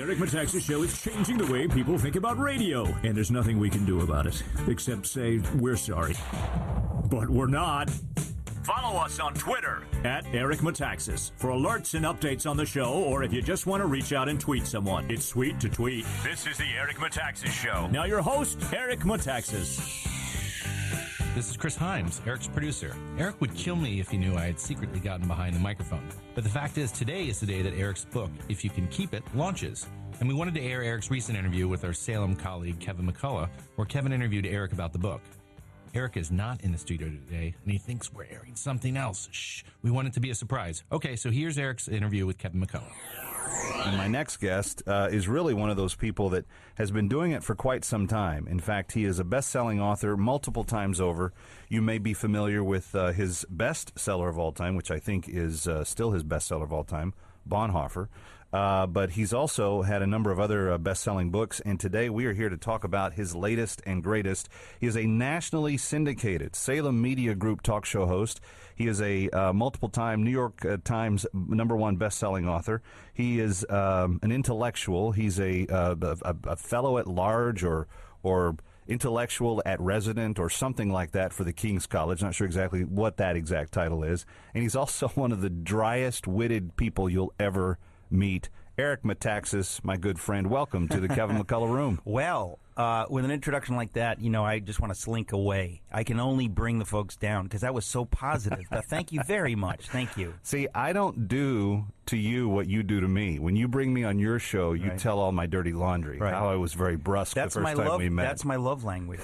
Eric Metaxas Show is changing the way people think about radio, and there's nothing we can do about it, except say we're sorry. But we're not. Follow us on Twitter at Eric Metaxas for alerts and updates on the show, or if you just want to reach out and tweet someone. It's sweet to tweet. This is the Eric Metaxas Show. Now your host, Eric Metaxas. This is Chris Himes, Eric's producer. Eric would kill me if he knew I had secretly gotten behind the microphone. But the fact is, today is the day that Eric's book, If You Can Keep It, launches. And we wanted to air Eric's recent interview with our Salem colleague, Kevin McCullough, where Kevin interviewed Eric about the book. Eric is not in the studio today, and he thinks we're airing something else. Shh, we want it to be a surprise. Okay, so here's Eric's interview with Kevin McCullough. And my next guest is really one of those people that has been doing it for quite some time. In fact, he is a best-selling author multiple times over. You may be familiar with his bestseller of all time, which I think is still his bestseller of all time, Bonhoeffer. But he's also had a number of other best-selling books, and today we are here to talk about his latest and greatest. He is a nationally syndicated Salem Media Group talk show host. He is a multiple-time New York Times #1 best-selling author. He is an intellectual. He's a fellow at large or intellectual at resident or something like that for the King's College. Not sure exactly what that exact title is. And he's also one of the driest-witted people you'll ever meet. Eric Metaxas, my good friend, welcome to the Kevin McCullough Room. Well, with an introduction like that, I just want to slink away. I can only bring the folks down because that was so positive. Thank you very much. Thank you. See, I don't do to you what you do to me. When you bring me on your show, you tell all my dirty laundry. Right. How I was very brusque the first time we met. That's my love language.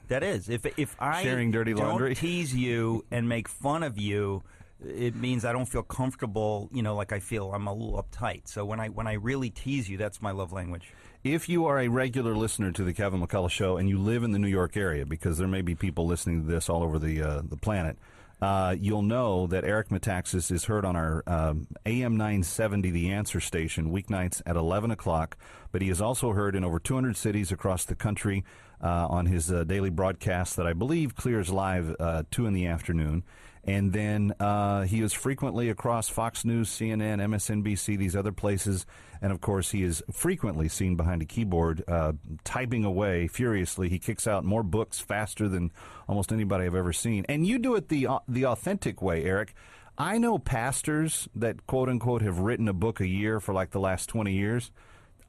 That is. If I sharing dirty laundry, don't tease you and make fun of you, it means I don't feel comfortable, like I feel I'm a little uptight. So when I really tease you, that's my love language. If you are a regular listener to the Kevin McCullough Show and you live in the New York area, because there may be people listening to this all over the planet, you'll know that Eric Metaxas is heard on our AM 970, The Answer Station, weeknights at 11 o'clock. But he is also heard in over 200 cities across the country on his daily broadcast that I believe clears live 2 in the afternoon. And then he is frequently across Fox News, CNN, MSNBC, these other places. And, of course, he is frequently seen behind a keyboard typing away furiously. He kicks out more books faster than almost anybody I've ever seen. And you do it the authentic way, Eric. I know pastors that, quote-unquote, have written a book a year for like the last 20 years.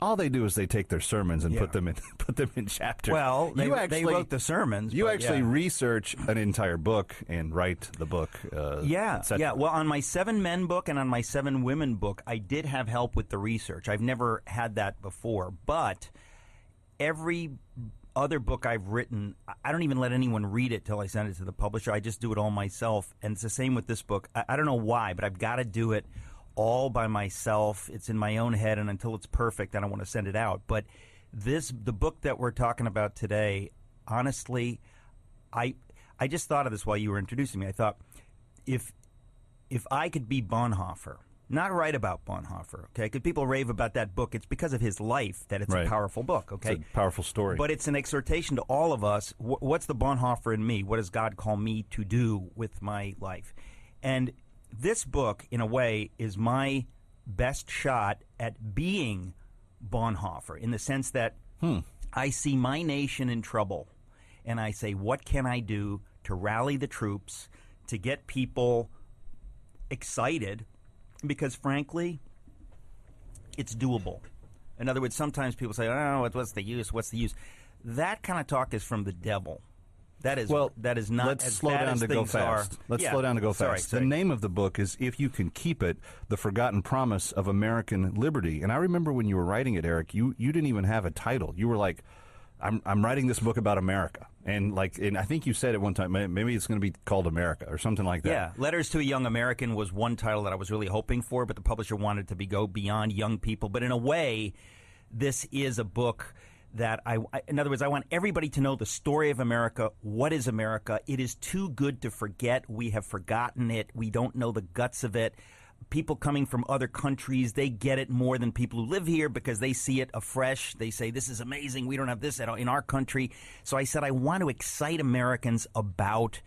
All they do is they take their sermons and put them in chapters. Well, they wrote the sermons. You actually research an entire book and write the book. Yeah. Well, on my 7 Men book and on my 7 Women book, I did have help with the research. I've never had that before. But every other book I've written, I don't even let anyone read it till I send it to the publisher. I just do it all myself. And it's the same with this book. I don't know why, but I've got to do it all by myself. It's in my own head, and until it's perfect, I don't want to send it out. But the book that we're talking about today, honestly, I just thought of this while you were introducing me. I thought, if I could be Bonhoeffer, not write about Bonhoeffer, okay? Because people rave about that book. It's because of his life that it's a powerful book, okay? It's a powerful story. But it's an exhortation to all of us. What's the Bonhoeffer in me? What does God call me to do with my life? And this book, in a way, is my best shot at being Bonhoeffer, in the sense that I see my nation in trouble, and I say, what can I do to rally the troops, to get people excited? Because, frankly, it's doable. In other words, sometimes people say, oh, what's the use? What's the use? That kind of talk is from the devil. That is not let's as slow bad down as to go things are. fast. Let's slow down to go fast. Sorry. The name of the book is If You Can Keep It, The Forgotten Promise of American Liberty. And I remember when you were writing it, Eric, you didn't even have a title. You were like, I'm writing this book about America. And I think you said at one time, maybe it's going to be called America or something like that. Yeah, Letters to a Young American was one title that I was really hoping for, but the publisher wanted to go beyond young people. But in a way, this is a book that in other words, I want everybody to know the story of America. What is America? It is too good to forget. We have forgotten it. We don't know the guts of it. People coming from other countries, they get it more than people who live here because they see it afresh. They say, this is amazing. We don't have this in our country. So I said, I want to excite Americans about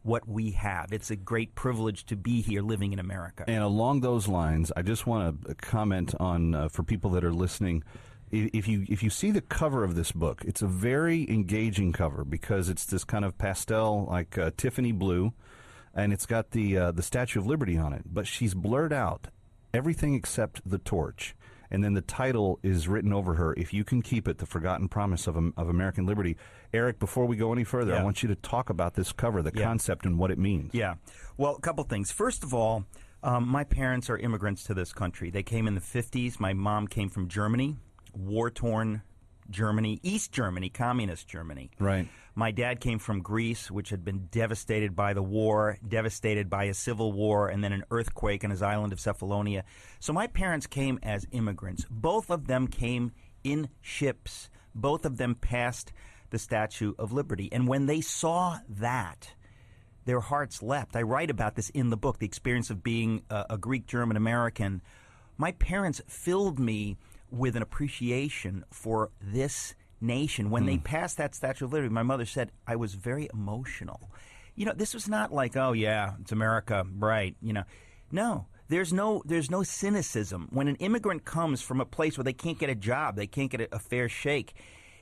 what we have. It's a great privilege to be here living in America. And along those lines, I just want to comment on, for people that are listening, if you see the cover of this book, it's a very engaging cover because it's this kind of pastel, like Tiffany blue, and it's got the Statue of Liberty on it. But she's blurred out everything except the torch. And then the title is written over her, If You Can Keep It, The Forgotten Promise of American Liberty. Eric, before we go any further, I want you to talk about this cover, the concept and what it means. Yeah. Well, a couple things. First of all, my parents are immigrants to this country. They came in the 50s. My mom came from Germany, war-torn Germany, East Germany, communist Germany. Right. My dad came from Greece, which had been devastated by the war, devastated by a civil war, and then an earthquake on his island of Cephalonia. So my parents came as immigrants. Both of them came in ships. Both of them passed the Statue of Liberty. And when they saw that, their hearts leapt. I write about this in the book, the experience of being a Greek-German American. My parents filled me with an appreciation for this nation. When they passed that Statue of Liberty, my mother said, I was very emotional. You know, this was not like, oh, yeah, it's America, right, you know. No, there's no cynicism. When an immigrant comes from a place where they can't get a job, they can't get a fair shake,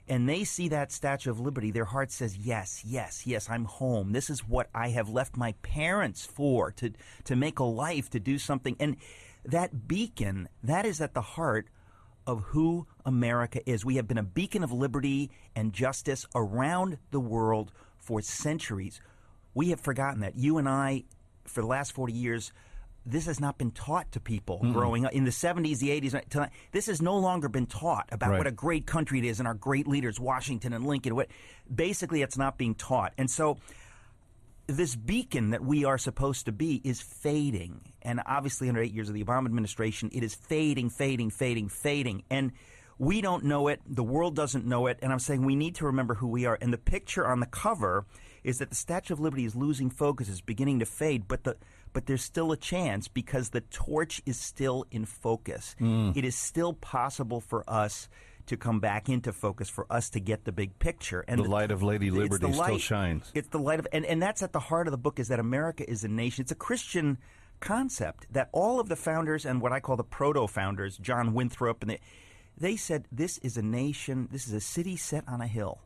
and they see that Statue of Liberty, their heart says, yes, yes, yes, I'm home. This is what I have left my parents for, to make a life, to do something. And that beacon, that is at the heart of who America is. We have been a beacon of liberty and justice around the world for centuries. We have forgotten that. You and I, for the last 40 years, this has not been taught to people growing up. In the 70s, the 80s, this has no longer been taught about what a great country it is and our great leaders, Washington and Lincoln. Basically, it's not being taught. And so this beacon that we are supposed to be is fading. And obviously, under 8 years of the Obama administration, it is fading, fading, fading, fading. And we don't know it. The world doesn't know it. And I'm saying we need to remember who we are. And the picture on the cover is that the Statue of Liberty is losing focus, is beginning to fade. But there's still a chance because the torch is still in focus. It is still possible for us to come back into focus, for us to get the big picture. And the light of Lady Liberty still shines. It's the light of, and that's at the heart of the book, is that America is a nation. It's a Christian concept that all of the founders and what I call the proto-founders, John Winthrop, and they said this is a nation, this is a city set on a hill.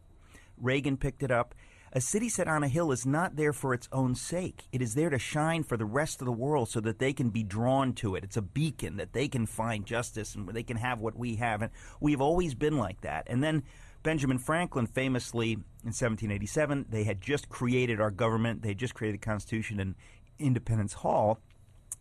Reagan picked it up. A city set on a hill is not there for its own sake. It is there to shine for the rest of the world so that they can be drawn to it. It's a beacon that they can find justice and they can have what we have. And we've always been like that. And then Benjamin Franklin famously, in 1787, they had just created our government. They had just created the Constitution in Independence Hall.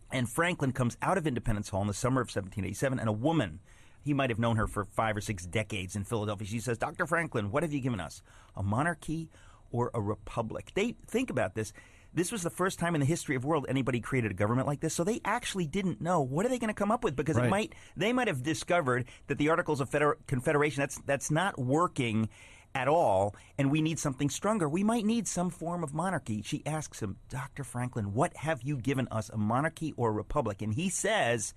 And Franklin comes out of Independence Hall in the summer of 1787, and a woman, he might have known her for 5 or 6 decades in Philadelphia, she says, Dr. Franklin, what have you given us? A monarchy or a republic? They think about this. This was the first time in the history of the world anybody created a government like this. So they actually didn't know, what are they going to come up with? Because they might have discovered that the Articles of Confederation, that's not working at all, and we need something stronger. We might need some form of monarchy. She asks him, Dr. Franklin, what have you given us, a monarchy or a republic? And he says,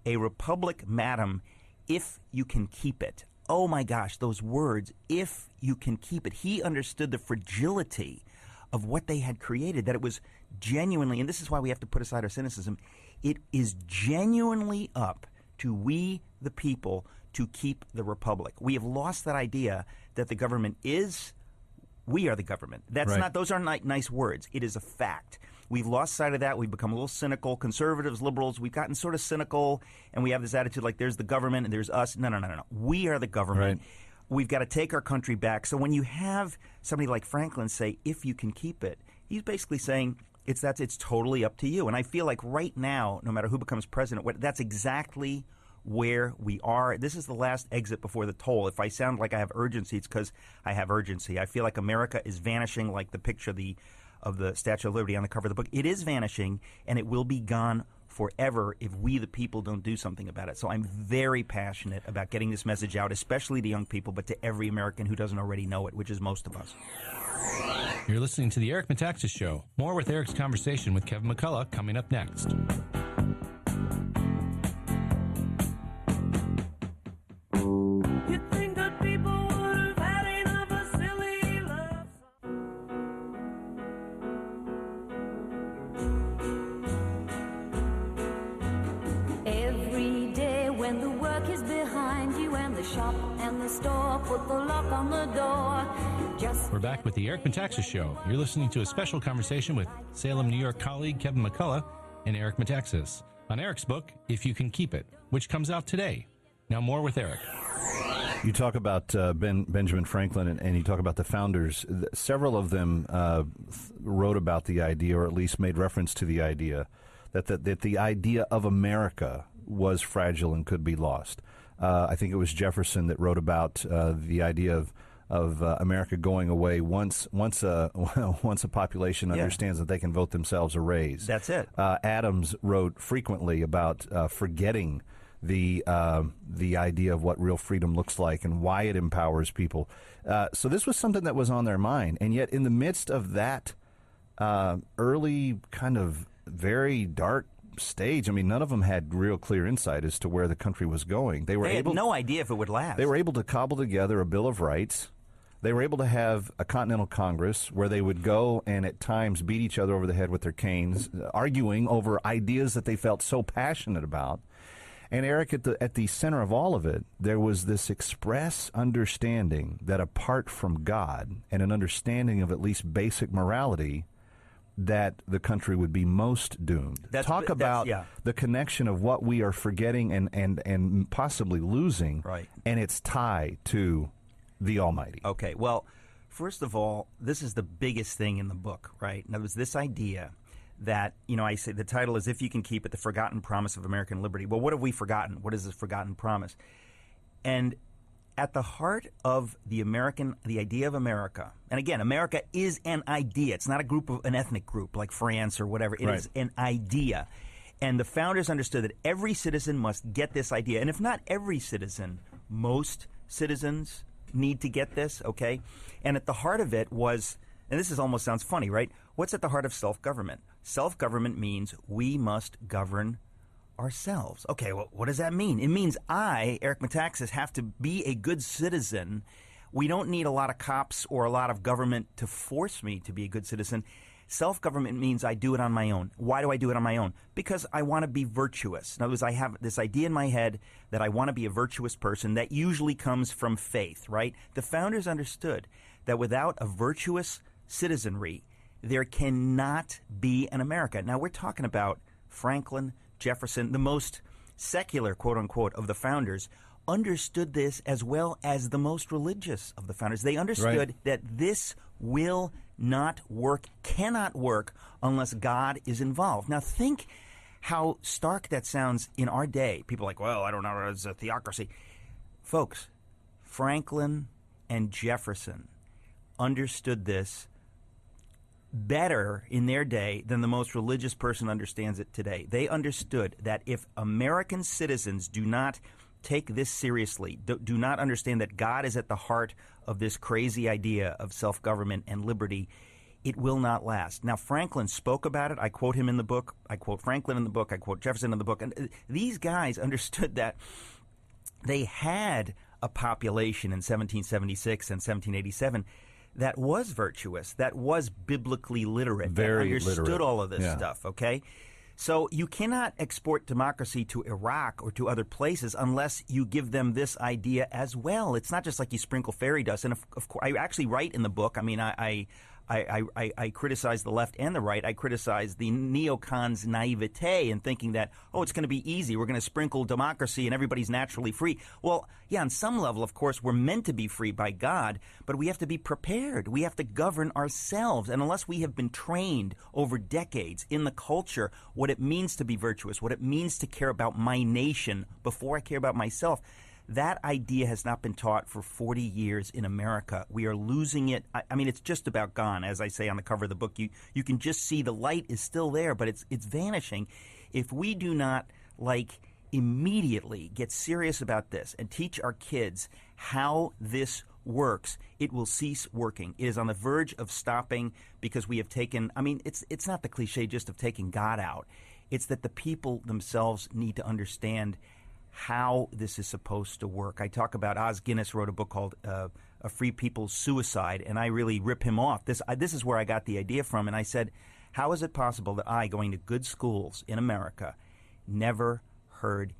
a republic, madam, if you can keep it. Oh my gosh, those words, if you can keep it. He understood the fragility of what they had created, that it was genuinely, and this is why we have to put aside our cynicism, it is genuinely up to we, the people, to keep the republic. We have lost that idea that the government is, we are the government. That's not, those aren't nice words. It is a fact. We've lost sight of that. We've become a little cynical. Conservatives, liberals, we've gotten sort of cynical, and we have this attitude like there's the government and there's us. No. We are the government. Right. We've got to take our country back. So when you have somebody like Franklin say, if you can keep it, he's basically saying it's totally up to you. And I feel like right now, no matter who becomes president, that's exactly where we are. This is the last exit before the toll. If I sound like I have urgency, it's because I have urgency. I feel like America is vanishing, like the picture of the Statue of Liberty on the cover of the book. It is vanishing, and it will be gone forever if we, the people, don't do something about it. So I'm very passionate about getting this message out, especially to young people, but to every American who doesn't already know it, which is most of us. You're listening to the Eric Metaxas Show. More with Eric's conversation with Kevin McCullough coming up next. put the lock on the door. Just We're back with the Eric Metaxas Show. You're listening to a special conversation with Salem, New York colleague Kevin McCullough and Eric Metaxas on Eric's book, If You Can Keep It, which comes out today. Now more with Eric. You talk about Benjamin Franklin, and you talk about the founders. Several of them wrote about the idea, or at least made reference to the idea, that the idea of America was fragile and could be lost. I think it was Jefferson that wrote about the idea of America going away once a population understands that they can vote themselves a raise. That's it. Adams wrote frequently about forgetting the idea of what real freedom looks like and why it empowers people. So this was something that was on their mind, and yet in the midst of that early kind of very dark stage, I mean, none of them had real clear insight as to where the country was going. They had no idea if it would last. They were able to cobble together a Bill of Rights. They were able to have a Continental Congress where they would go and at times beat each other over the head with their canes, arguing over ideas that they felt so passionate about. And Eric, at the center of all of it, there was this express understanding that apart from God and an understanding of at least basic morality, that the country would be most doomed. Talk about the connection of what we are forgetting and possibly losing, right, and its tie to the Almighty. Okay, well, first of all, this is the biggest thing in the book, right? Now, there's this idea that, I say the title is If You Can Keep It, The Forgotten Promise of American Liberty. Well, what have we forgotten? What is this forgotten promise? And at the heart of the idea of America, and again, America is an idea. It's not an ethnic group like France or whatever. It is an idea. And the founders understood that every citizen must get this idea. And if not every citizen, most citizens need to get this, okay? And at the heart of it was, and this almost sounds funny, right? What's at the heart of self-government? Self-government means we must govern ourselves. Okay, well, what does that mean? It means I, Eric Metaxas, have to be a good citizen. We don't need a lot of cops or a lot of government to force me to be a good citizen. Self-government means I do it on my own. Why do I do it on my own? Because I want to be virtuous. In other words, I have this idea in my head that I want to be a virtuous person. That usually comes from faith, right? The founders understood that without a virtuous citizenry, there cannot be an America. Now, we're talking about Franklin, Jefferson, the most secular, quote-unquote, of the founders, understood this as well as the most religious of the founders. They understood that this will not work, cannot work, unless God is involved. Now, think how stark that sounds in our day. People are like, well, I don't know, it's a theocracy. Folks, Franklin and Jefferson understood this better in their day than the most religious person understands it today. They understood that if American citizens do not take this seriously, do not understand that God is at the heart of this crazy idea of self-government and liberty, it will not last. Now, Franklin spoke about it. I quote him in the book. I quote Franklin in the book. I quote Jefferson in the book. And these guys understood that they had a population in 1776 and 1787 that was virtuous, that was biblically literate, that understood all of this stuff, okay? So you cannot export democracy to Iraq or to other places unless you give them this idea as well. It's not just like you sprinkle fairy dust. And of course, I actually write in the book, I mean, I criticize the left and the right. I criticize the neocons' naivete in thinking that, it's going to be easy. We're going to sprinkle democracy and everybody's naturally free. Well, yeah, on some level, of course, we're meant to be free by God, but we have to be prepared. We have to govern ourselves. And unless we have been trained over decades in the culture what it means to be virtuous, what it means to care about my nation before I care about myself, that idea has not been taught for 40 years in America. We are losing it. I mean, it's just about gone. As I say on the cover of the book, you can just see the light is still there, but it's vanishing. If we do not, immediately get serious about this and teach our kids how this works, it will cease working. It is on the verge of stopping because we have taken, it's not the cliche just of taking God out. It's that the people themselves need to understand how this is supposed to work. I talk about Os Guinness wrote a book called A Free People's Suicide, and I really rip him off. This is where I got the idea from, and I said, how is it possible that I, going to good schools in America, never heard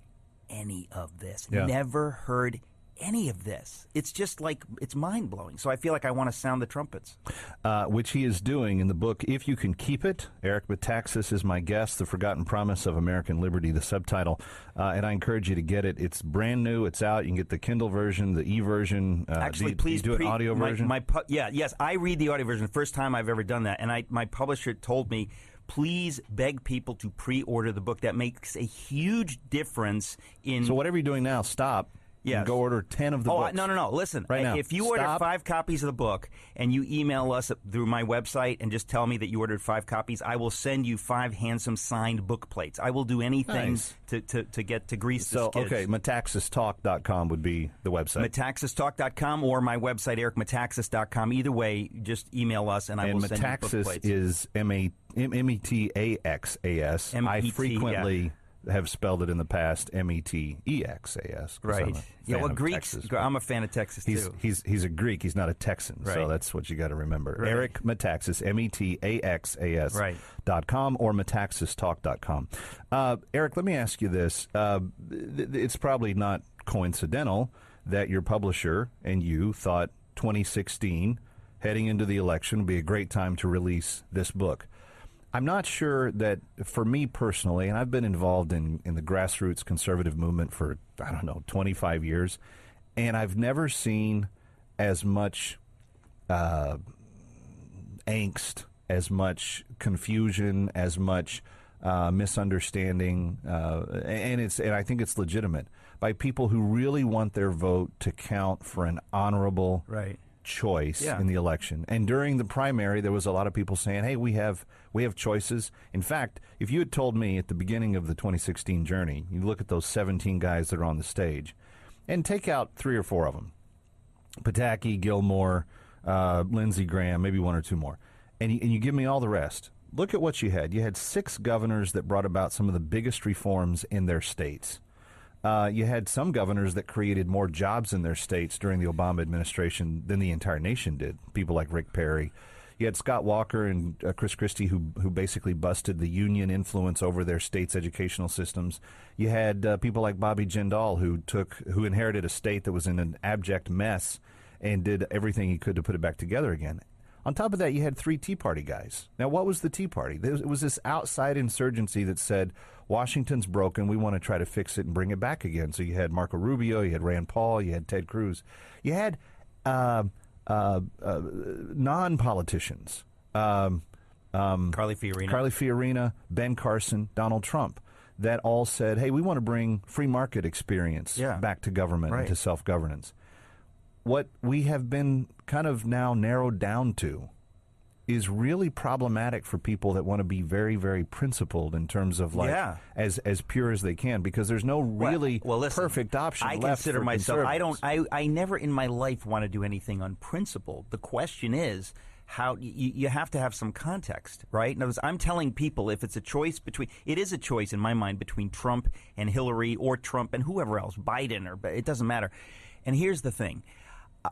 any of this? Yeah. Never heard any of this. It's just like, it's mind-blowing. So I feel like I want to sound the trumpets. Which he is doing in the book, If You Can Keep It. Eric Metaxas is my guest, The Forgotten Promise of American Liberty, the subtitle. And I encourage you to get it. It's brand new. It's out. You can get the Kindle version, the e-version. Actually, please do an audio version. Yes, I read the audio version. The first time I've ever done that. And my publisher told me, please beg people to pre-order the book. That makes a huge difference in... So whatever you're doing now, stop. Yes. And go order 10 of the books. No. Listen, right now. If you order 5 copies of the book and you email us through my website and just tell me that you ordered 5 copies, I will send you 5 handsome signed book plates. I will do anything to grease the skids. Okay, MetaxasTalk.com would be the website. MetaxasTalk.com or my website, EricMetaxas.com. Either way, just email us and I will send you book plates. And Metaxas is M-E-T-A-X-A-S. I frequently... have spelled it in the past Metexas. Right. Greeks. I'm a fan of Texas too. He's a Greek. He's not a Texan. Right. So that's what you got to remember. Right. Eric Metaxas, Metaxas. Right. .com or MetaxasTalk.com. Eric, let me ask you this. It's probably not coincidental that your publisher and you thought 2016, heading into the election, would be a great time to release this book. I'm not sure that, for me personally, and I've been involved in the grassroots conservative movement for, 25 years, and I've never seen as much angst, as much confusion, as much misunderstanding, and I think it's legitimate, by people who really want their vote to count for an honorable choice in the election. And during the primary, there was a lot of people saying, hey, we have choices. In fact, if you had told me at the beginning of the 2016 journey, you look at those 17 guys that are on the stage and take out 3 or 4 of them, Pataki, Gilmore, Lindsey Graham, maybe 1 or 2 more, and you give me all the rest. Look at what you had. You had 6 governors that brought about some of the biggest reforms in their states. You had some governors that created more jobs in their states during the Obama administration than the entire nation did, people like Rick Perry. You had Scott Walker and Chris Christie who basically busted the union influence over their state's educational systems. You had people like Bobby Jindal who inherited a state that was in an abject mess and did everything he could to put it back together again. On top of that, you had 3 Tea Party guys. Now, what was the Tea Party? It was this outside insurgency that said, Washington's broken, we want to try to fix it and bring it back again. So you had Marco Rubio, you had Rand Paul, you had Ted Cruz. You had non-politicians. Carly Fiorina, Ben Carson, Donald Trump, that all said, hey, we want to bring free market experience back to government and to self-governance. What we have been kind of now narrowed down to is really problematic for people that want to be very, very principled in terms of as pure as they can, because there's no really perfect option left. I consider for myself, I never in my life want to do anything unprincipled. The question is, how you have to have some context, right? In other words, I'm telling people, if it's a choice between, it is a choice in my mind between Trump and Hillary, or Trump and whoever else, Biden, or it doesn't matter. And here's the thing.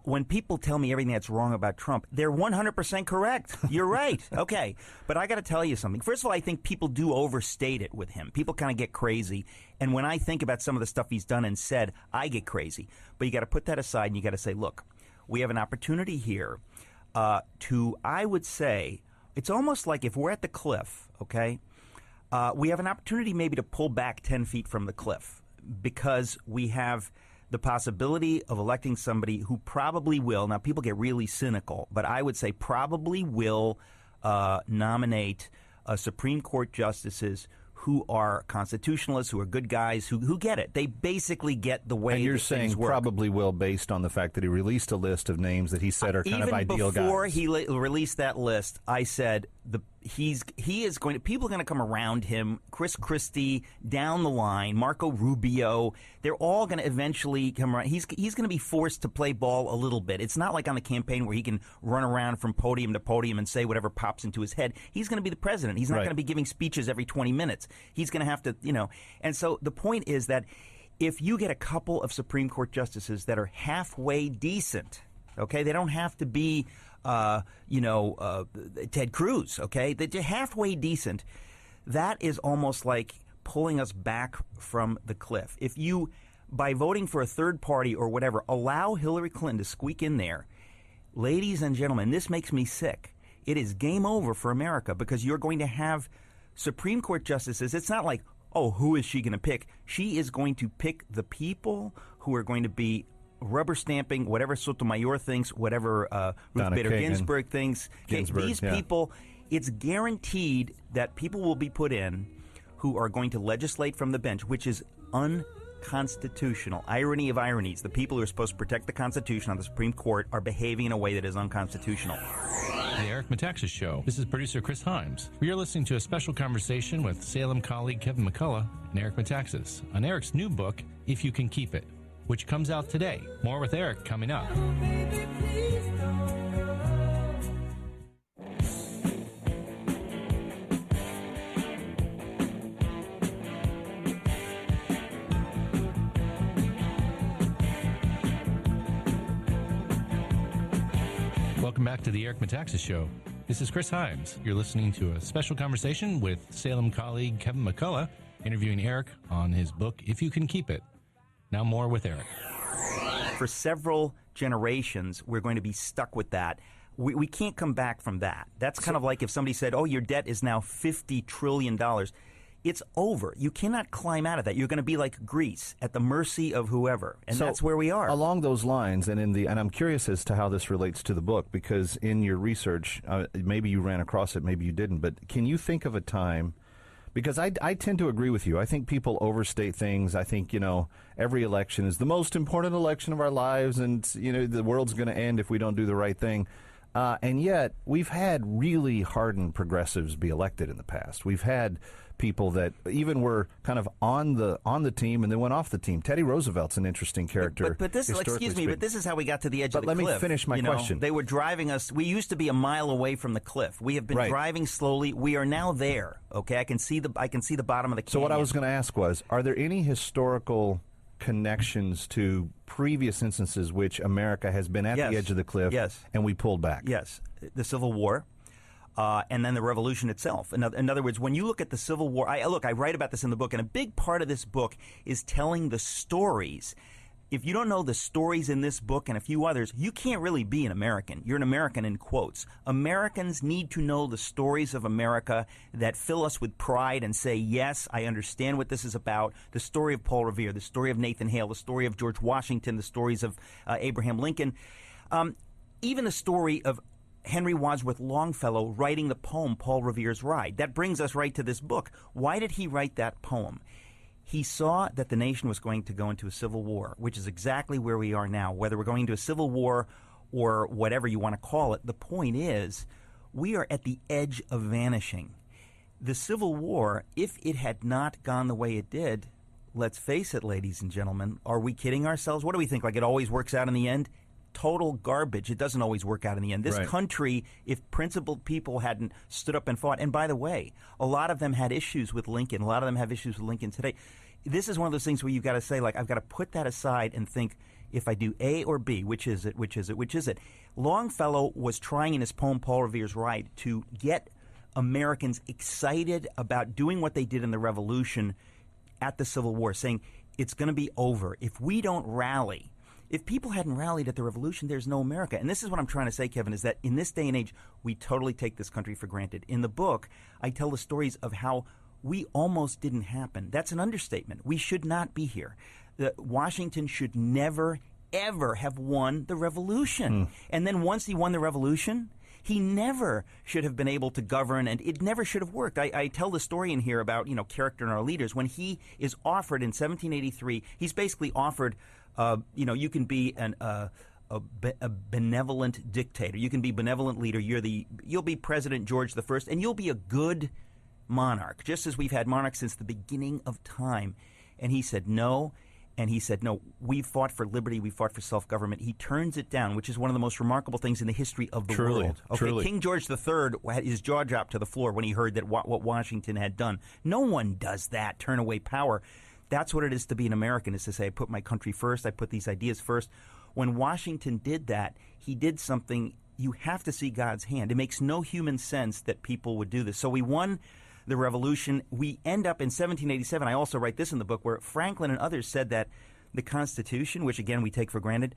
When people tell me everything that's wrong about Trump, they're 100% correct. You're right. Okay. But I got to tell you something. First of all, I think people do overstate it with him. People kind of get crazy. And when I think about some of the stuff he's done and said, I get crazy. But you got to put that aside and you got to say, look, we have an opportunity here to, I would say, it's almost like if we're at the cliff, okay, we have an opportunity maybe to pull back 10 feet from the cliff, because we have the possibility of electing somebody who probably will, now people get really cynical, but I would say probably will nominate Supreme Court justices who are constitutionalists, who are good guys, who get it. They basically get the way. And you're saying probably will, based on the fact that he released a list of names that he said are kind of ideal guys. Even before he released that list, I said people are going to come around him. Chris Christie down the line, Marco Rubio, they're all going to eventually come around. He's going to be forced to play ball a little bit. It's not like on the campaign where he can run around from podium to podium and say whatever pops into his head. He's going to be the president. He's not going to be giving speeches every 20 minutes. He's going to have to, And so the point is that if you get a couple of Supreme Court justices that are halfway decent, okay, they don't have to be Ted Cruz, okay? They're halfway decent. That is almost like pulling us back from the cliff. If you by voting for a third party or whatever, allow Hillary Clinton to squeak in there. Ladies and gentlemen, this makes me sick. It is game over for America because you're going to have Supreme Court justices. It's not like, oh, who is she going to pick? She is going to pick the people who are going to be rubber stamping whatever Sotomayor thinks, whatever Ruth Bader Ginsburg thinks. These people, it's guaranteed that people will be put in who are going to legislate from the bench, which is unconstitutional. Irony of ironies. The people who are supposed to protect the Constitution on the Supreme Court are behaving in a way that is unconstitutional. The Eric Metaxas Show. This is producer Chris Himes. We are listening to a special conversation with Salem colleague Kevin McCullough and Eric Metaxas on Eric's new book, If You Can Keep It, which comes out today. More with Eric coming up. Welcome back to the Eric Metaxas Show. This is Chris Himes. You're listening to a special conversation with Salem colleague Kevin McCullough, interviewing Eric on his book, If You Can Keep It. Now more with Eric. For several generations, we're going to be stuck with that. We can't come back from that. That's kind of like if somebody said, oh, your debt is now $50 trillion. It's over. You cannot climb out of that. You're going to be like Greece, at the mercy of whoever. And so that's where we are. Along those lines, and I'm curious as to how this relates to the book, because in your research, maybe you ran across it, maybe you didn't, but can you think of a time, because I tend to agree with you. I think people overstate things. I think, every election is the most important election of our lives, and, the world's going to end if we don't do the right thing. And yet, we've had really hardened progressives be elected in the past. We've had people that even were kind of on the team and then went off the team. Teddy Roosevelt's an interesting character. But this, excuse me, but this is how we got to the edge of the cliff. But let me finish my question. They were driving us. We used to be a mile away from the cliff. We have been driving slowly. We are now there. Okay, I can see the bottom of the canyon. So what I was going to ask was, are there any historical connections to previous instances which America has been at the edge of the cliff and we pulled back? Yes. The Civil War. And then the Revolution itself. In other words, when you look at the Civil War, I write about this in the book, and a big part of this book is telling the stories. If you don't know the stories in this book and a few others, you can't really be an American. You're an American in quotes. Americans need to know the stories of America that fill us with pride and say, yes, I understand what this is about. The story of Paul Revere, the story of Nathan Hale, the story of George Washington, the stories of Abraham Lincoln, even the story of Henry Wadsworth Longfellow writing the poem Paul Revere's Ride. That brings us right to this book. Why did he write that poem? He saw that the nation was going to go into a civil war, which is exactly where we are now. Whether we're going into a civil war or whatever you want to call it, the point is we are at the edge of vanishing. The Civil War, if it had not gone the way it did, let's face it, ladies and gentlemen, are we kidding ourselves? What do we think? Like it always works out in the end? Total garbage. It doesn't always work out in the end. This country, if principled people hadn't stood up and fought, and by the way, a lot of them had issues with Lincoln. A lot of them have issues with Lincoln today. This is one of those things where you've got to say, like, I've got to put that aside and think, if I do A or B, which is it, which is it, which is it? Longfellow was trying in his poem, Paul Revere's Ride, to get Americans excited about doing what they did in the Revolution at the Civil War, saying, it's going to be over. If we don't rally, if people hadn't rallied at the Revolution, there's no America. And this is what I'm trying to say, Kevin, is that in this day and age, we totally take this country for granted. In the book, I tell the stories of how we almost didn't happen. That's an understatement. We should not be here. Washington should never, ever have won the Revolution. And then once he won the Revolution, he never should have been able to govern, and it never should have worked. I tell the story in here about, character in our leaders. When he is offered in 1783, he's basically offered, you can be a benevolent dictator. You can be benevolent leader. You'll be President George I, and you'll be a good monarch, just as we've had monarchs since the beginning of time. And he said no. And he said, no, we fought for liberty, we fought for self-government. He turns it down, which is one of the most remarkable things in the history of the world. Okay, truly. King George III had his jaw dropped to the floor when he heard that what Washington had done. No one does that, turn away power. That's what it is to be an American, is to say, I put my country first, I put these ideas first. When Washington did that, he did something, you have to see God's hand. It makes no human sense that people would do this. So we won the Revolution. We end up in 1787. I also write this in the book, where Franklin and others said that the Constitution, which again we take for granted,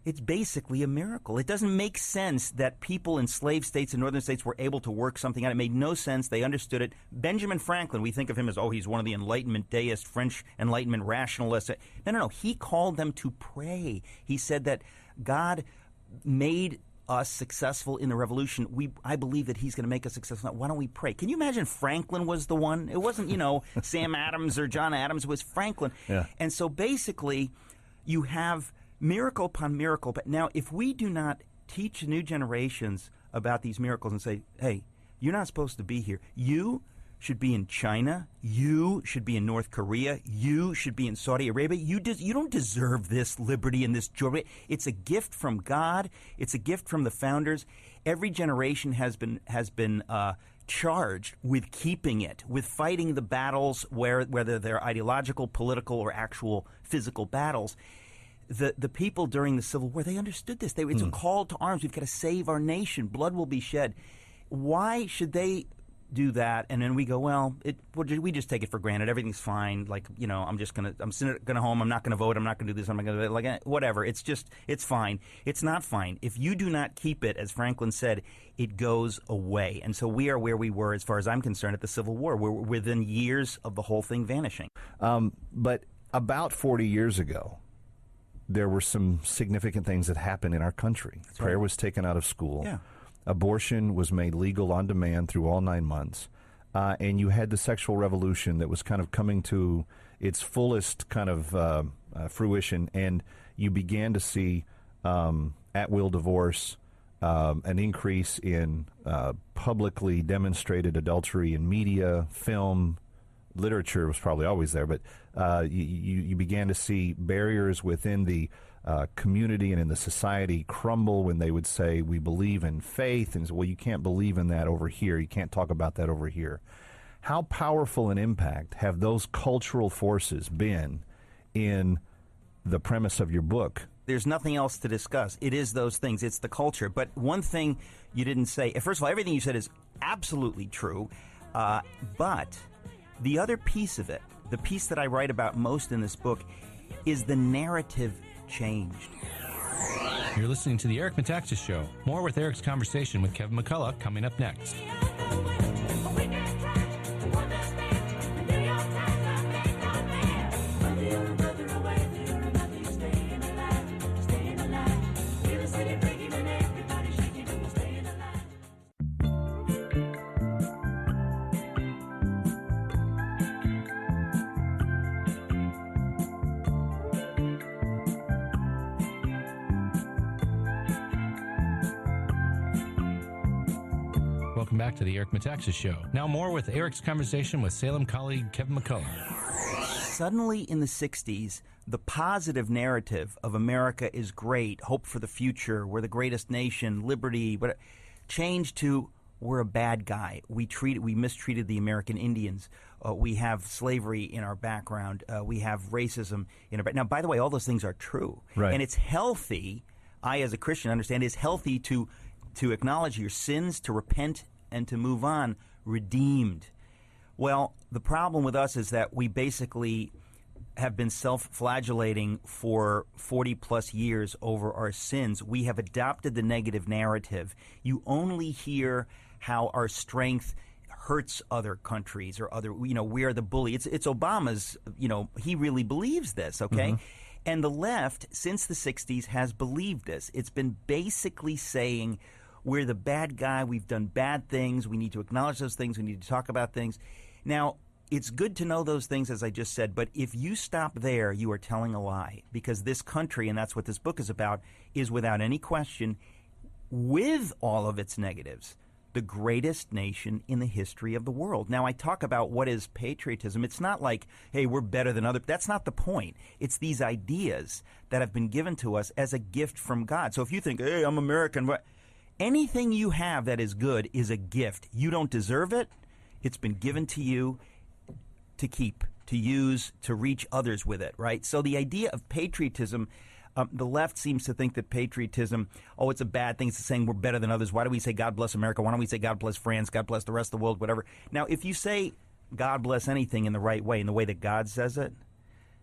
it's basically a miracle. It doesn't make sense that people in slave states and northern states were able to work something out. It made no sense. They understood it. Benjamin Franklin, we think of him as, he's one of the Enlightenment deists, French Enlightenment rationalists. No. He called them to pray. He said that God made us successful in the revolution. I believe that he's going to make us successful. Why don't we pray? Can you imagine Franklin was the one? It wasn't, Sam Adams or John Adams. It was Franklin. Yeah. And so basically you have miracle upon miracle. But now if we do not teach new generations about these miracles and say, hey, you're not supposed to be here. You should be in China. You should be in North Korea. You should be in Saudi Arabia. You don't deserve this liberty and this joy. It's a gift from God. It's a gift from the founders. Every generation has been charged with keeping it, with fighting the battles, whether they're ideological, political, or actual physical battles. The people during the Civil War, they understood this. It's a call to arms. We've got to save our nation. Blood will be shed. Why should they do that? And then we go, we just take it for granted. Everything's fine. Like, I'm gonna home. I'm not gonna vote. I'm not gonna do this. I'm not gonna whatever. It's fine. It's not fine. If you do not keep it, as Franklin said, it goes away. And so we are where we were, as far as I'm concerned, at the Civil War. We're within years of the whole thing vanishing. But about 40 years ago, there were some significant things that happened in our country. That's Prayer right. was taken out of school. Yeah. Abortion was made legal on demand through all 9 months. And you had the sexual revolution that was kind of coming to its fullest kind of fruition. And you began to see at-will divorce, an increase in publicly demonstrated adultery in media, film. Literature was probably always there, but you began to see barriers within the community and in the society crumble when they would say, we believe in faith, and well, you can't believe in that over here. You can't talk about that over here. How powerful an impact have those cultural forces been in the premise of your book? There's nothing else to discuss. It is those things. It's the culture. But one thing you didn't say, first of all, everything you said is absolutely true, but the other piece of it, the piece that I write about most in this book, is the narrative changed. You're listening to the Eric Metaxas Show. More with Eric's conversation with Kevin McCullough coming up next. Welcome back to the Eric Metaxas Show. Now more with Eric's conversation with Salem colleague Kevin McCullough. Suddenly in the 60s, the positive narrative of America is great, hope for the future, we're the greatest nation, liberty, but changed to we're a bad guy. We mistreated the American Indians. We have slavery in our background. We have racism in our background. Now, by the way, all those things are true. Right. And it's healthy, I as a Christian understand, it's healthy to acknowledge your sins, to repent, and to move on, redeemed. Well, the problem with us is that we basically have been self-flagellating for 40-plus years over our sins. We have adopted the negative narrative. You only hear how our strength hurts other countries or other, we are the bully. It's Obama's, he really believes this, okay? Mm-hmm. And the left, since the 60s, has believed this. It's been basically saying, we're the bad guy. We've done bad things. We need to acknowledge those things. We need to talk about things. Now, it's good to know those things, as I just said, but if you stop there, you are telling a lie, because this country, and that's what this book is about, is without any question, with all of its negatives, the greatest nation in the history of the world. Now, I talk about what is patriotism. It's not like, hey, we're better than other. That's not the point. It's these ideas that have been given to us as a gift from God. So if you think, hey, I'm American, anything you have that is good is a gift. You don't deserve it. It's been given to you to keep, to use, to reach others with it, right? So the idea of patriotism, the left seems to think that patriotism, it's a bad thing. It's saying we're better than others. Why do we say God bless America? Why don't we say God bless France, God bless the rest of the world, whatever? Now, if you say God bless anything in the right way, in the way that God says it,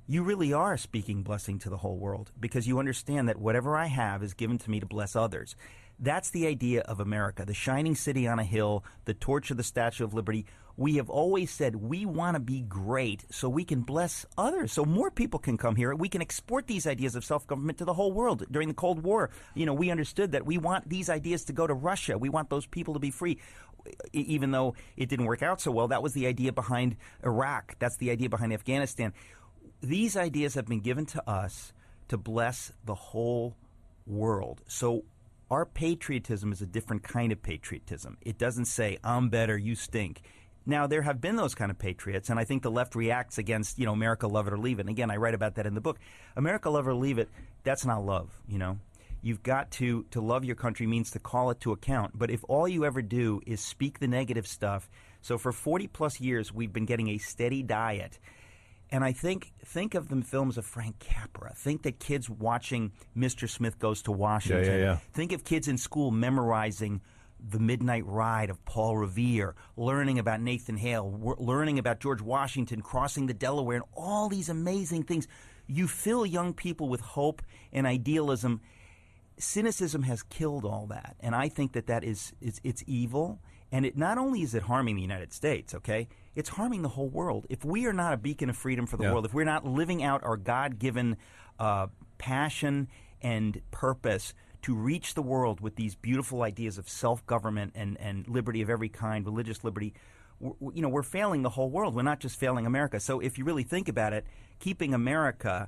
you really are speaking blessing to the whole world, because you understand that whatever I have is given to me to bless others. That's the idea of America, the shining city on a hill, the torch of the Statue of Liberty. We have always said we want to be great so we can bless others, so more people can come here. We can export these ideas of self-government to the whole world. During the Cold War, we understood that we want these ideas to go to Russia. We want those people to be free. Even though it didn't work out so well, that was the idea behind Iraq. That's the idea behind Afghanistan. These ideas have been given to us to bless the whole world. So our patriotism is a different kind of patriotism. It doesn't say, I'm better, you stink. Now, there have been those kind of patriots, and I think the left reacts against, America, love it or leave it. And again, I write about that in the book. America, love it or leave it, that's not love, You've got to love your country means to call it to account. But if all you ever do is speak the negative stuff, so for 40-plus years, we've been getting a steady diet. And I think of the films of Frank Capra. Think that kids watching Mr. Smith Goes to Washington. Yeah. Think of kids in school memorizing The Midnight Ride of Paul Revere, learning about Nathan Hale, learning about George Washington crossing the Delaware, and all these amazing things. You fill young people with hope and idealism. Cynicism has killed all that, and I think that it's evil. And it not only is it harming the United States, okay, it's harming the whole world. If we are not a beacon of freedom for the world, if we're not living out our God-given passion and purpose to reach the world with these beautiful ideas of self-government and liberty of every kind, religious liberty, we're failing the whole world. We're not just failing America. So if you really think about it, keeping America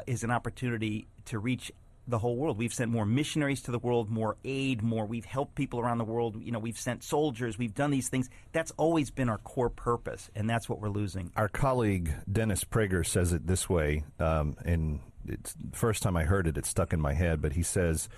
is an opportunity to reach the whole world. We've sent more missionaries to the world, more aid, we've helped people around the world. We've sent soldiers, we've done these things. That's always been our core purpose, and that's what we're losing. Our colleague Dennis Prager says it this way, and it's the first time I heard it, it stuck in my head, but he says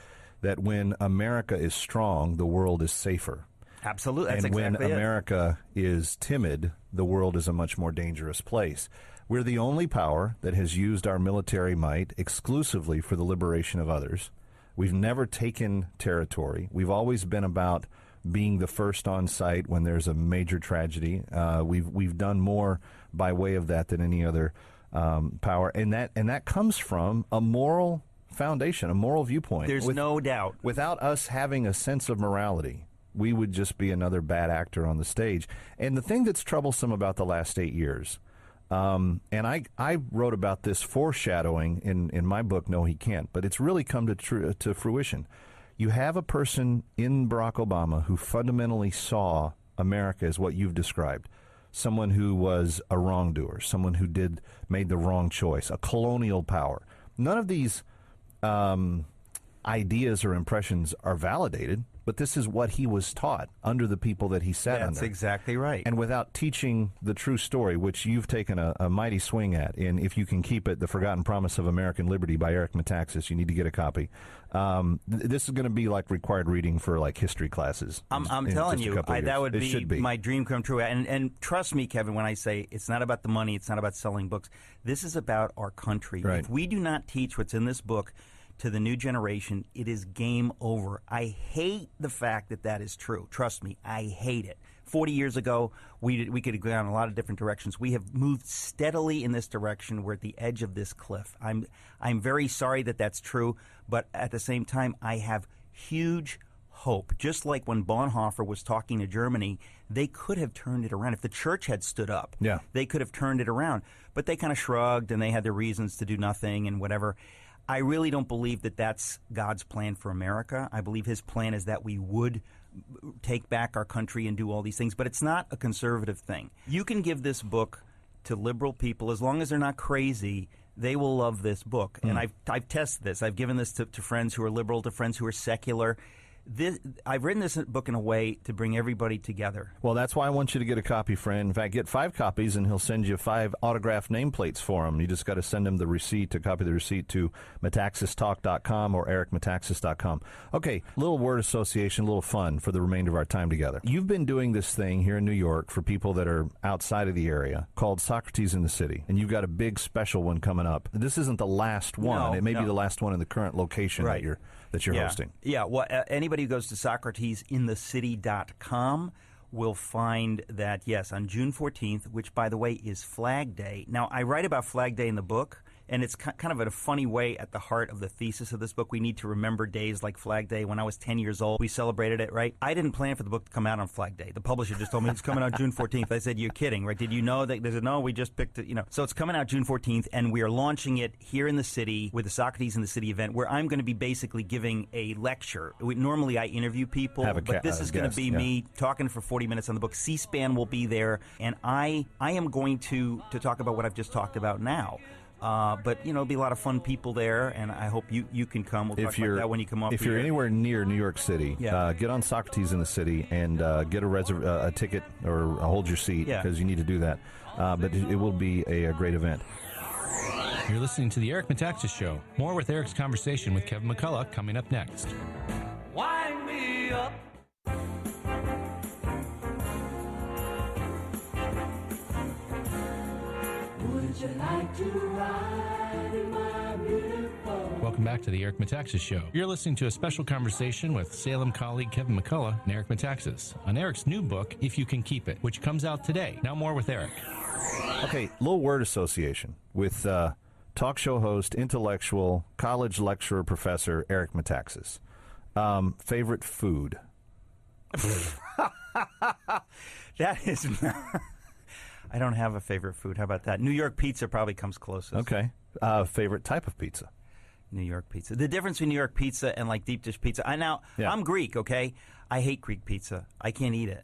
that when America is strong, the world is safer. Absolutely. That's and exactly when it. America is timid, the world is a much more dangerous place. We're the only power that has used our military might exclusively for the liberation of others. We've never taken territory. We've always been about being the first on site when there's a major tragedy. We've done more by way of that than any other power, and that comes from a moral foundation, a moral viewpoint. There's no doubt. Without us having a sense of morality, we would just be another bad actor on the stage. And the thing that's troublesome about the last 8 years, and I wrote about this foreshadowing in my book, No, He Can't, but it's really come to fruition. You have a person in Barack Obama who fundamentally saw America as what you've described, someone who was a wrongdoer, someone who made the wrong choice, a colonial power. None of these ideas or impressions are validated, but this is what he was taught under the people that he sat under. That's exactly right. And without teaching the true story, which you've taken a mighty swing at, in If You Can Keep It, The Forgotten Promise of American Liberty by Eric Metaxas, you need to get a copy. This is going to be like required reading for like history classes. I'm telling you, that would be my dream come true. And trust me, Kevin, when I say it's not about the money, it's not about selling books. This is about our country. Right. If we do not teach what's in this book to the new generation, it is game over. I hate the fact that is true. Trust me, I hate it. 40 years ago, we could have gone a lot of different directions. We have moved steadily in this direction. We're at the edge of this cliff. I'm very sorry that's true, but at the same time, I have huge hope. Just like when Bonhoeffer was talking to Germany, they could have turned it around. If the church had stood up, they could have turned it around. But they kind of shrugged, and they had their reasons to do nothing and whatever. I really don't believe that's God's plan for America. I believe his plan is that we would take back our country and do all these things, but it's not a conservative thing. You can give this book to liberal people. As long as they're not crazy, they will love this book. And I've tested this. I've given this to friends who are liberal, to friends who are secular. I've written this book in a way to bring everybody together. Well, that's why I want you to get a copy, friend. In fact, get 5 copies, and he'll send you 5 autographed nameplates for them. You just got to send him the receipt, to copy the receipt, to metaxastalk.com or ericmetaxas.com. Okay, little word association, a little fun for the remainder of our time together. You've been doing this thing here in New York for people that are outside of the area called Socrates in the City, and you've got a big special one coming up. This isn't the last one. No, it may be the last one in the current location Right. that you're hosting. Yeah, well, anybody who goes to SocratesInTheCity.com will find that, yes, on June 14th, which, by the way, is Flag Day. Now, I write about Flag Day in the book, and it's kind of in a funny way at the heart of the thesis of this book. We need to remember days like Flag Day. When I was 10 years old, we celebrated it, right? I didn't plan for the book to come out on Flag Day. The publisher just told me it's coming out June 14th. I said, you're kidding, right? Did you know that? They said, no, we just picked it, So it's coming out June 14th, and we are launching it here in the city with the Socrates in the City event, where I'm going to be basically giving a lecture. Normally I interview people, but this is going to be me talking for 40 minutes on the book. C-SPAN will be there, and I am going to talk about what I've just talked about now. But, it'll be a lot of fun people there, and I hope you can come. We'll talk about that when you come up If here. you're anywhere near New York City, get on Socrates in the City and get a ticket or hold your seat, because you need to do that. But it will be a great event. You're listening to the Eric Metaxas Show. More with Eric's conversation with Kevin McCullough coming up next. Wind me up. Would you like to ride in my beautiful... Welcome back to the Eric Metaxas Show. You're listening to a special conversation with Salem colleague Kevin McCullough and Eric Metaxas on Eric's new book, If You Can Keep It, which comes out today. Now more with Eric. Okay, little word association with talk show host, intellectual, college lecturer, professor Eric Metaxas. Favorite food? That is... I don't have a favorite food. How about that? New York pizza probably comes closest. Okay. Favorite type of pizza? New York pizza. The difference between New York pizza and like deep dish pizza. I'm Greek, okay? I hate Greek pizza. I can't eat it.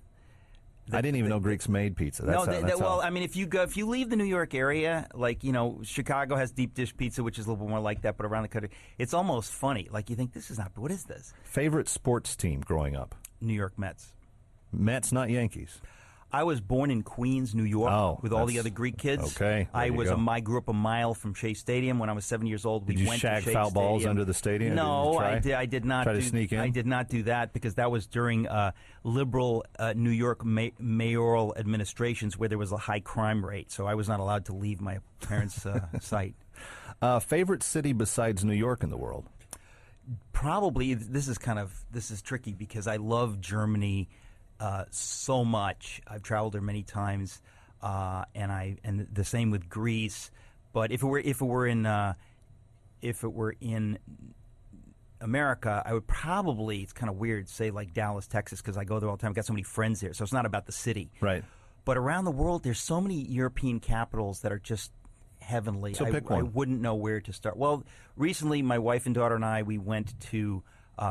I didn't even know Greeks made pizza. I mean, if you leave the New York area, like, Chicago has deep dish pizza, which is a little bit more like that, but around the country, it's almost funny. Like, you think, this is not, what is this? Favorite sports team growing up? New York Mets. Mets, not Yankees. I was born in Queens, New York, with all the other Greek kids. Okay, I grew up a mile from Shea Stadium. When I was 7 years old, Did you shag foul balls under the stadium? No, I did not. Try to sneak in? I did not do that because that was during liberal New York mayoral administrations where there was a high crime rate. So I was not allowed to leave my parents' site. Favorite city besides New York in the world? Probably this is tricky because I love Germany. So much. I've traveled there many times, and the same with Greece. But if it were in America, I would probably, it's kind of weird, say like Dallas, Texas, because I go there all the time. I've got so many friends there, so it's not about the city. Right. But around the world, there's so many European capitals that are just heavenly. So pick one. I wouldn't know where to start. Well, recently, my wife and daughter and I, we went to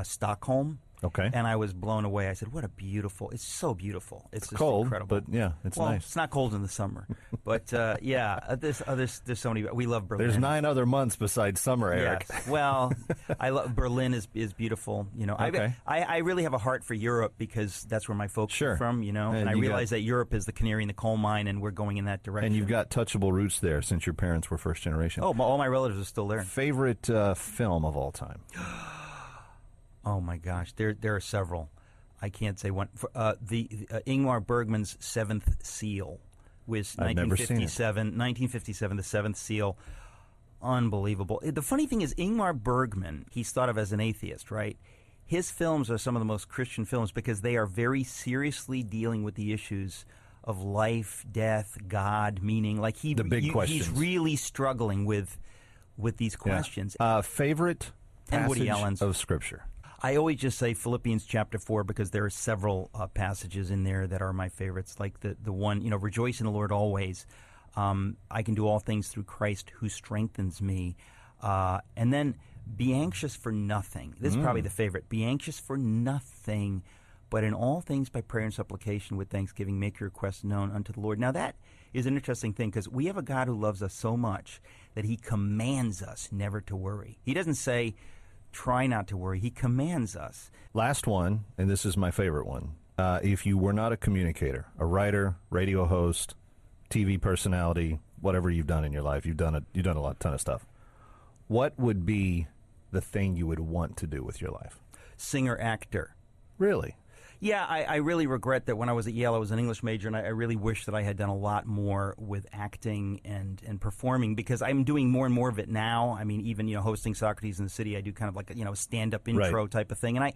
Stockholm. Okay. And I was blown away. I said, what a beautiful, it's so beautiful. It's just cold, incredible. but yeah, it's nice. It's not cold in the summer. But there's so many, we love Berlin. There's 9 other months besides summer, Eric. Yes. Well, I love, Berlin is beautiful. Okay. I really have a heart for Europe because that's where my folks are from, and I realize that Europe is the canary in the coal mine and we're going in that direction. And you've got touchable roots there since your parents were first generation. Oh, all my relatives are still there. Favorite film of all time? Oh my gosh, there are several. I can't say one. The Ingmar Bergman's Seventh Seal was 1957. The Seventh Seal, unbelievable. The funny thing is, Ingmar Bergman, he's thought of as an atheist, right? His films are some of the most Christian films because they are very seriously dealing with the issues of life, death, God, meaning. Like the big questions. He's really struggling with these questions. Favorite passage of Scripture? I always just say Philippians chapter 4 because there are several passages in there that are my favorites, like the one, rejoice in the Lord always. I can do all things through Christ who strengthens me. And then be anxious for nothing. This is probably the favorite. Be anxious for nothing, but in all things by prayer and supplication with thanksgiving make your requests known unto the Lord. Now that is an interesting thing because we have a God who loves us so much that he commands us never to worry. He doesn't say, try not to worry. He commands us. Last one, and this is my favorite one. If you were not a communicator, a writer, radio host, TV personality, whatever you've done in your life, you've done a ton of stuff. What would be the thing you would want to do with your life? Singer, actor. Really? Yeah, I really regret that when I was at Yale, I was an English major, and I really wish that I had done a lot more with acting and performing because I'm doing more and more of it now. I mean, even, hosting Socrates in the City, I do kind of like a, stand-up intro type of thing. And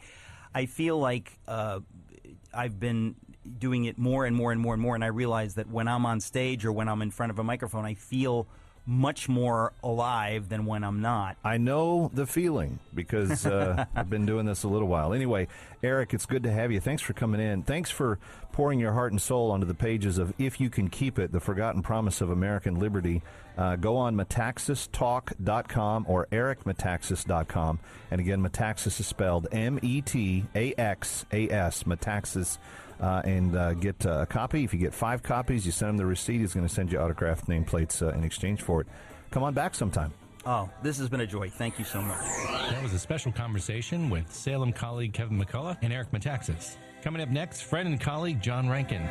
I feel like I've been, doing it more and more and more and more, and I realize that when I'm on stage or when I'm in front of a microphone, I feel much more alive than when I'm not. I know the feeling because I've been doing this a little while. Anyway, Eric, it's good to have you. Thanks for coming in. Thanks for pouring your heart and soul onto the pages of If You Can Keep It, The Forgotten Promise of American Liberty. Go on metaxastalk.com or ericmetaxas.com. And again, Metaxas is spelled M-E-T-A-X-A-S, Metaxas. And get a copy. If you get 5 copies, you send him the receipt. He's going to send you autographed nameplates in exchange for it. Come on back sometime. Oh, this has been a joy. Thank you so much. That was a special conversation with Salem colleague Kevin McCullough and Eric Metaxas. Coming up next, friend and colleague John Rankin.